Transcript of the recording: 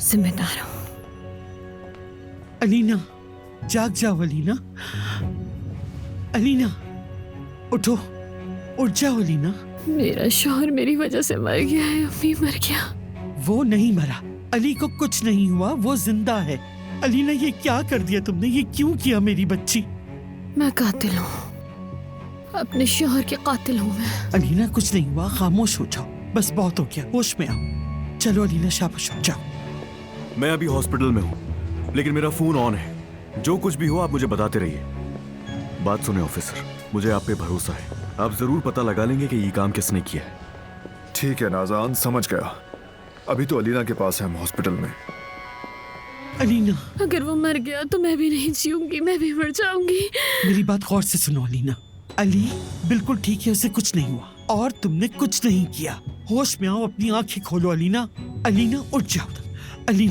जिम्मेदार हूँ। अलीना, जाग जाओ अलीना। अलीना, उठो, उठ जाओ अलीना। मेरा शौहर मेरी वजह से मर गया है, अम्मी मर गया। वो नहीं मरा, अली को कुछ नहीं हुआ, वो जिंदा है। अलीना, ये क्या कर दिया तुमने? ये क्यों किया मेरी बच्ची? मैं कातिल हूँ, अपने शौहर के कातिल हूँ मैं। अलीना, कुछ नहीं हुआ, खामोश हो जाओ, बस बहुत हो गया, होश में आओ। चलो अलीना, शाबाश, हो जाओ। मैं अभी हॉस्पिटल में हूँ, लेकिन मेरा फोन ऑन है। जो कुछ भी हो आप मुझे बताते रहिए। बात सुने ऑफिसर, मुझे आप पे भरोसा है। आप जरूर पता लगा लेंगे कि ये काम किसने किया है। ठीक है नाज़ान, समझ गया। अभी तो अलीना के पास है हम हॉस्पिटल में। अलीना, अगर वो मर गया तो मैं भी नहीं जीऊंगी, मैं भी मर जाऊंगी। मेरी बात गौर से सुनो अलीना। अली बिल्कुल ठीक है, उसे कुछ नहीं हुआ और तुमने कुछ नहीं किया। होश में आओ, अपनी आंखें खोलो अलीना। अलीना, उठ जाओ।